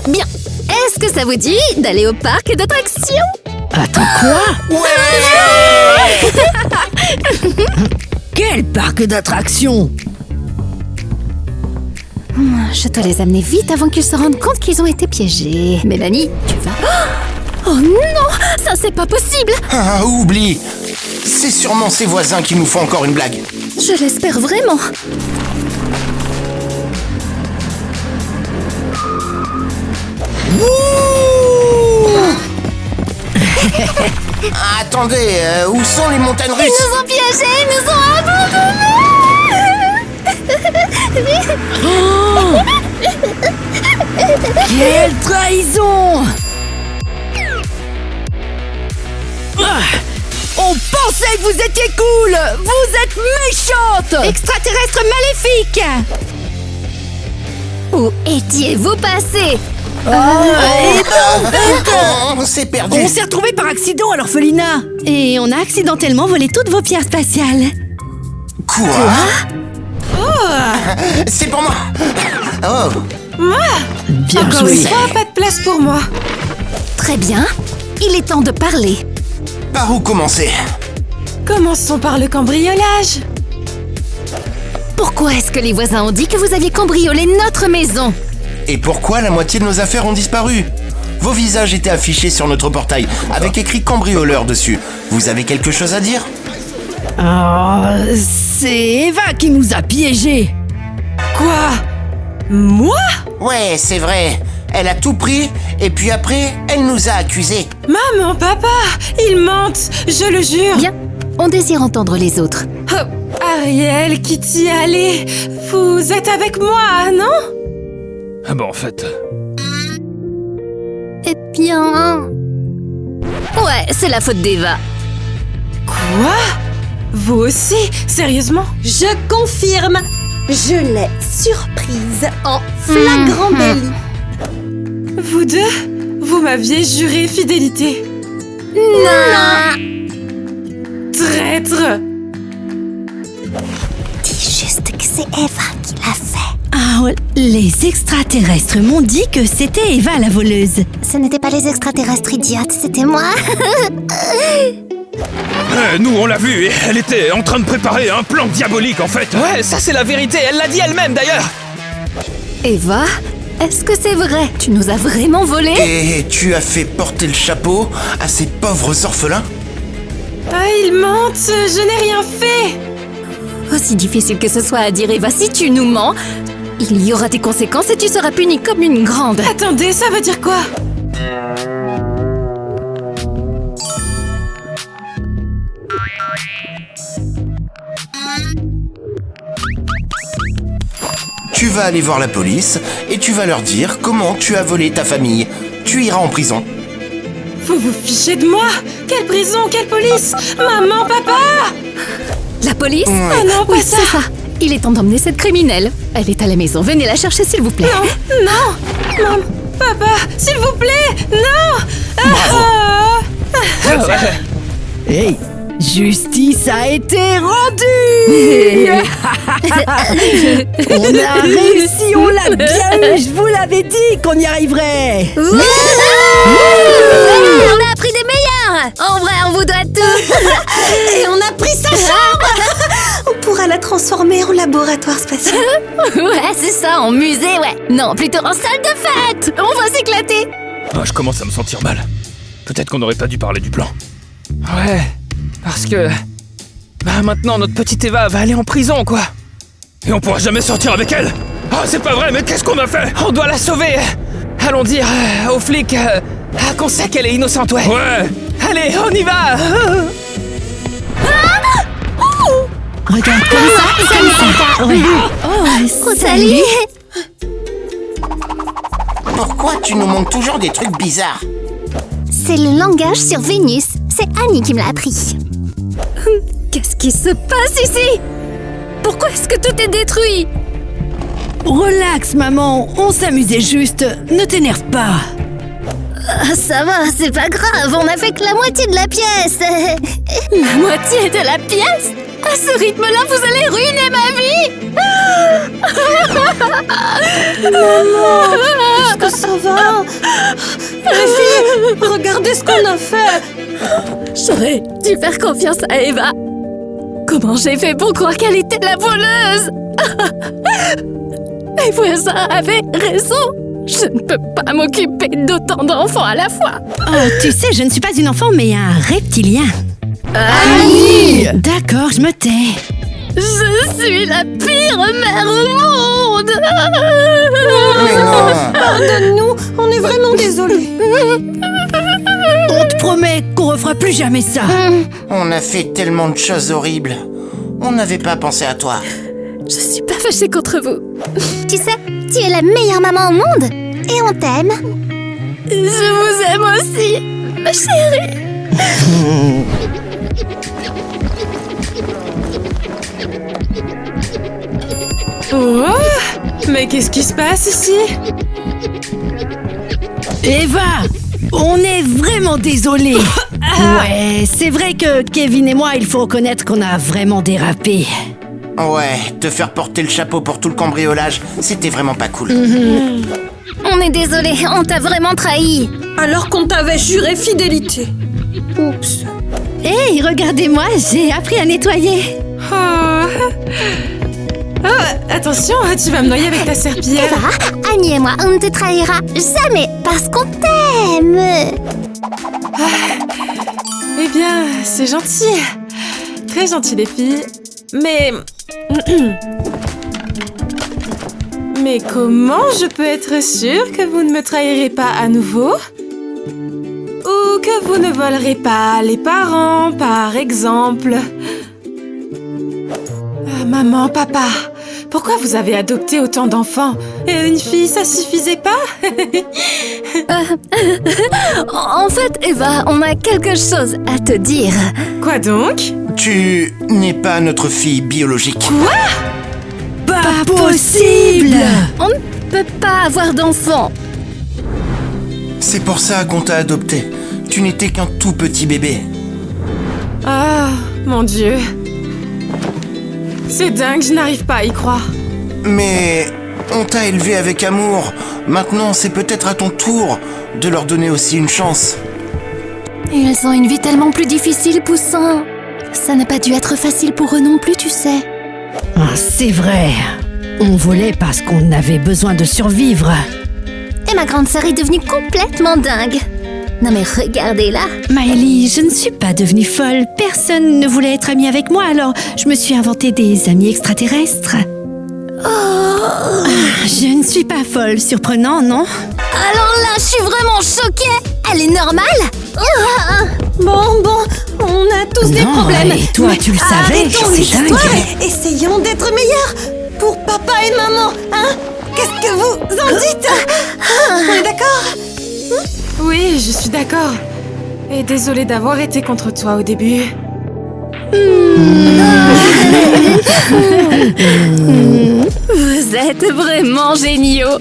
Bien. Est-ce que ça vous dit d'aller au parc d'attractions? Attends, quoi? Quel parc d'attractions? Je dois les amener vite avant qu'ils se rendent compte qu'ils ont été piégés. Mélanie, tu vas... Oh non, ça c'est pas possible. Ah, oublie. C'est sûrement ses voisins qui nous font encore une blague. Je l'espère vraiment. Attendez, où sont les montagnes Ils russes? nous ont piégés, ils nous ont abandonnés. Quelle trahison! On pensait que vous étiez cool! Vous êtes méchante! Extraterrestre maléfique! Où étiez-vous passés? On s'est perdu. On s'est retrouvés par accident à l'orphelinat! Et on a accidentellement volé toutes vos pierres spatiales. Quoi? C'est pour moi. Oh. Bien Encore joué! une fois, pas de place pour moi. Très bien. Il est temps de parler. Par où commencer? Commençons par le cambriolage. Pourquoi est-ce que les voisins ont dit que vous aviez cambriolé notre maison? Et pourquoi la moitié de nos affaires ont disparu? Vos visages étaient affichés sur notre portail, avec écrit cambrioleur dessus. Vous avez quelque chose à dire? Oh, c'est Eva qui nous a piégés! Quoi? Moi? Ouais, c'est vrai. Elle a tout pris, et puis après, elle nous a accusés. Maman, papa, ils mentent, je le jure. Bien. On désire entendre les autres. Oh, Ariel, Kitty, allez, vous êtes avec moi, non? Ah bon, en fait... Eh bien... Ouais, c'est la faute d'Eva. Quoi? Vous aussi? Sérieusement? Je confirme, je l'ai surprise en flagrant délit. Vous deux? Vous m'aviez juré fidélité. Non. Traître! Dis juste que c'est Eva qui l'a fait. Ah, les extraterrestres m'ont dit que c'était Eva la voleuse. Ce n'étaient pas les extraterrestres idiotes, c'était moi. Nous, on l'a vu, et elle était en train de préparer un plan diabolique, en fait. Ouais, ça c'est la vérité, elle l'a dit elle-même d'ailleurs. Eva, est-ce que c'est vrai? Tu nous as vraiment volé? Et tu as fait porter le chapeau à ces pauvres orphelins? Ah, ils mentent, je n'ai rien fait. Aussi difficile que ce soit à dire, Eva, si tu nous mens, il y aura des conséquences et tu seras punie comme une grande. Attendez, ça veut dire quoi? Tu vas aller voir la police et tu vas leur dire comment tu as volé ta famille. Tu iras en prison. Vous vous fichez de moi? Quelle prison? Quelle police? Maman, papa? La police? Oh non, pas Oui, ça. c'est ça. Il est temps d'emmener cette criminelle. Elle est à la maison. Venez la chercher, s'il vous plaît. Non, non, maman, papa, s'il vous plaît, non. Bravo. Hey, justice a été rendue! On a réussi, on l'a bien eu, je vous l'avais dit qu'on y arriverait! On a appris des meilleurs. En vrai, on vous doit tout. Et on a pris sa chambre. On pourra la l'a transformé en laboratoire spatial. Ouais, c'est ça, en musée, ouais. Non, plutôt en salle de fête. On va s'éclater. Ah, je commence à me sentir mal. Peut-être qu'on n'aurait pas dû parler du plan. Ouais, parce que... Bah maintenant, notre petite Eva va aller en prison, quoi. Et on pourra jamais sortir avec elle. Ah, c'est pas vrai, mais qu'est-ce qu'on a fait? On doit la sauver. Allons dire aux flics qu'on sait qu'elle est innocente, ouais. Ouais. Allez, on y va. Regarde comme ça. Ouais. Oh, Rosalie. Pourquoi tu nous montres toujours des trucs bizarres? C'est le langage sur Vénus. C'est Annie qui me l'a appris. Qu'est-ce qui se passe ici? Pourquoi est-ce que tout est détruit? Relax, maman. On s'amusait juste. Ne t'énerve pas. Ah, ça va, c'est pas grave. On a fait que la moitié de la pièce. La moitié de la pièce? À ce rythme-là, vous allez ruiner ma vie. Est-ce que ça va? Les filles, regardez ce qu'on a fait. J'aurais dû faire confiance à Eva. Comment j'ai fait pour croire qu'elle était la voleuse? Mes voisins avaient raison. Je ne peux pas m'occuper d'autant d'enfants à la fois. Oh, tu sais, je ne suis pas une enfant, mais un reptilien. Annie! D'accord, je me tais. Je suis la pire mère au monde. Mais non. Pardonne-nous, on est vraiment désolés. On te promet qu'on refera plus jamais ça. On a fait tellement de choses horribles. On n'avait pas pensé à toi. Je suis pas fâchée contre vous. Tu sais, tu es la meilleure maman au monde. Et on t'aime. Je vous aime aussi, ma chérie. Oh, mais qu'est-ce qui se passe ici? Eva, on est vraiment désolés. Ouais, c'est vrai que Kevin et moi, il faut reconnaître qu'on a vraiment dérapé. Ouais, te faire porter le chapeau pour tout le cambriolage, c'était vraiment pas cool. On est désolé, on t'a vraiment trahi. Alors qu'on t'avait juré fidélité. Oups. Hey, regardez-moi, j'ai appris à nettoyer. Attention, tu vas me noyer avec ta serpillière. Eva, Annie et moi, on ne te trahira jamais parce qu'on t'aime. Eh bien, c'est gentil. Très gentil, les filles. Mais... Mais comment je peux être sûre que vous ne me trahirez pas à nouveau? Ou que vous ne volerez pas les parents, par exemple? Maman, papa, pourquoi vous avez adopté autant d'enfants? Et une fille, ça suffisait pas? En fait, Eva, on a quelque chose à te dire. Quoi donc? Tu n'es pas notre fille biologique. Pas possible! On ne peut pas avoir d'enfant. C'est pour ça qu'on t'a adopté. Tu n'étais qu'un tout petit bébé. Ah, mon Dieu. C'est dingue, je n'arrive pas à y croire. Mais on t'a élevé avec amour. Maintenant, c'est peut-être à ton tour de leur donner aussi une chance. Ils ont une vie tellement plus difficile, Poussin. Ça n'a pas dû être facile pour eux non plus, tu sais. Ah, c'est vrai. On volait parce qu'on avait besoin de survivre. Et ma grande sœur est devenue complètement dingue. Non mais regardez-la. Maëlie, je ne suis pas devenue folle. Personne ne voulait être amie avec moi, alors je me suis inventé des amis extraterrestres. Ah, je ne suis pas folle. Surprenant, non? Alors là, je suis vraiment choquée. Elle est normale? Bon, on a tous des problèmes. Et toi, tu le savais, Arrêtons c'est l'histoire dingue. et essayons d'être meilleurs pour papa et maman, hein? Qu'est-ce que vous en dites? On est d'accord? Oui, je suis d'accord. Et désolée d'avoir été contre toi au début. Vous êtes vraiment géniaux.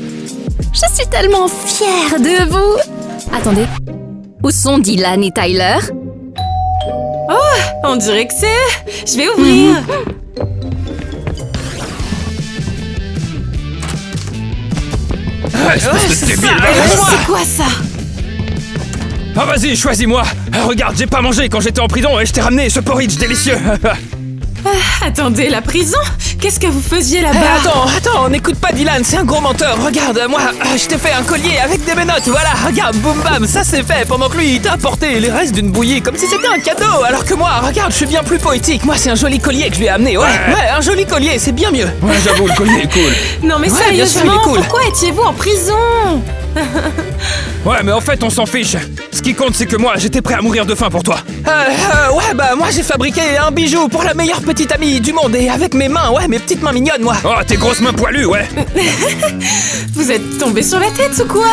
Je suis tellement fière de vous. Attendez, où sont Dylan et Tyler? On dirait que c'est... Je vais ouvrir. Espèce de débile, C'est quoi ça? Ah, vas-y, choisis-moi. Regarde, j'ai pas mangé quand j'étais en prison et je t'ai ramené ce porridge délicieux. Attendez, la prison? Qu'est-ce que vous faisiez là-bas? Attends, n'écoute pas Dylan, c'est un gros menteur. Regarde, moi, je t'ai fait un collier avec des menottes, voilà, regarde, boum bam, ça c'est fait. Pendant que lui, il t'a apporté les restes d'une bouillie comme si c'était un cadeau. Alors que moi, regarde, je suis bien plus poétique. Moi, c'est un joli collier que je lui ai amené, ouais, un joli collier, c'est bien mieux. Ouais, j'avoue, le collier est cool. Non mais Ouais, bien sûr, il est sérieusement, cool. pourquoi étiez-vous en prison? Ouais, mais en fait, on s'en fiche. Ce qui compte, c'est que moi, j'étais prêt à mourir de faim pour toi. Ouais, bah moi j'ai fabriqué un bijou pour la meilleure petite amie du monde et avec mes mains, ouais, mes petites mains mignonnes, moi. Oh, tes grosses mains poilues, ouais. Vous êtes tombé sur la tête ou quoi?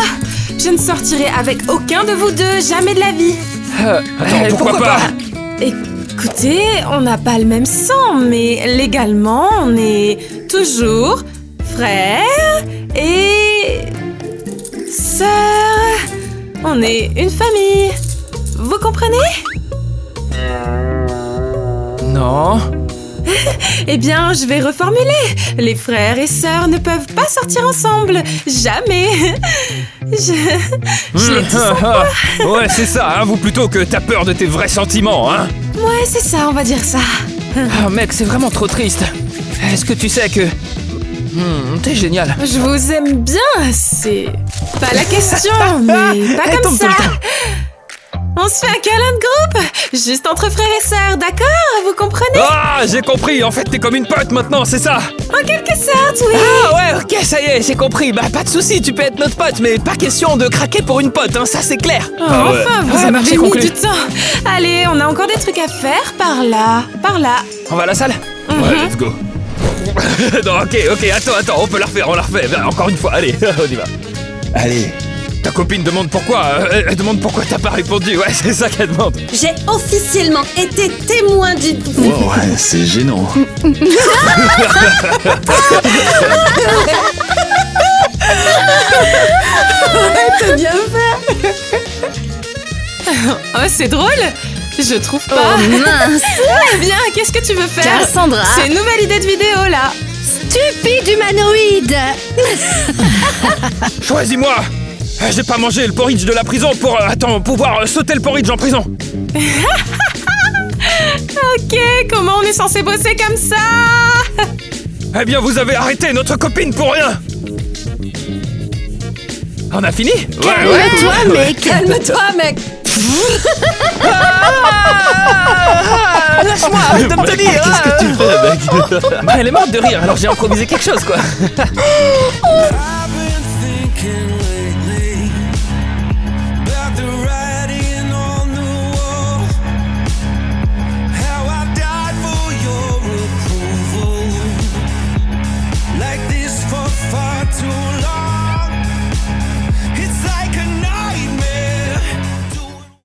Je ne sortirai avec aucun de vous deux, jamais de la vie. Attends, pourquoi pas? Écoutez, on n'a pas le même sang, mais légalement, on est toujours frères et sœurs. On est une famille. Vous comprenez? Non. Eh bien, je vais reformuler. Les frères et sœurs ne peuvent pas sortir ensemble. Jamais. Je l'ai dit sans fois. Ouais, c'est ça, hein, vous plutôt que t'as peur de tes vrais sentiments, hein. Ouais, c'est ça, on va dire ça. Ah, mec, c'est vraiment trop triste. Est-ce que tu sais que... t'es génial. Je vous aime bien, c'est pas la question, mais pas comme tombe tout ça. le temps. On se fait un câlin de groupe, juste entre frères et sœurs, d'accord? Vous comprenez? Ah, j'ai compris, en fait, t'es comme une pote maintenant, c'est ça. En quelque sorte, oui. Ah ouais, ok, ça y est, j'ai compris. Bah pas de souci, tu peux être notre pote, mais pas question de craquer pour une pote, hein, ça c'est clair. Oh, Ah ouais. enfin, vous Ouais, avez marché mis conclu. du temps. Allez, on a encore des trucs à faire par là, par là. On va à la salle? Ouais, let's go. Non, ok, attends, on peut la refaire, on la refait. Encore une fois, allez, on y va. Allez. Ta copine demande pourquoi, elle demande pourquoi t'as pas répondu, ouais, c'est ça qu'elle demande. J'ai officiellement été témoin d'une... Ouais, c'est gênant. T'as bien fait. Oh, c'est drôle. Je trouve pas. Oh mince. Eh bien, qu'est-ce que tu veux faire? Cassandra. C'est une nouvelle idée de vidéo, là. Stupide humanoïde! Choisis-moi. J'ai pas mangé le porridge de la prison pour, pouvoir sauter le porridge en prison. Ok, comment on est censé bosser comme ça? Eh bien, vous avez arrêté notre copine pour rien. On a fini? Calme-toi, mec! Calme-toi, mec. Lâche-moi, arrête de me tenir. Qu'est-ce que tu fais, mec? Bah, elle est morte de rire, alors j'ai improvisé quelque chose, quoi.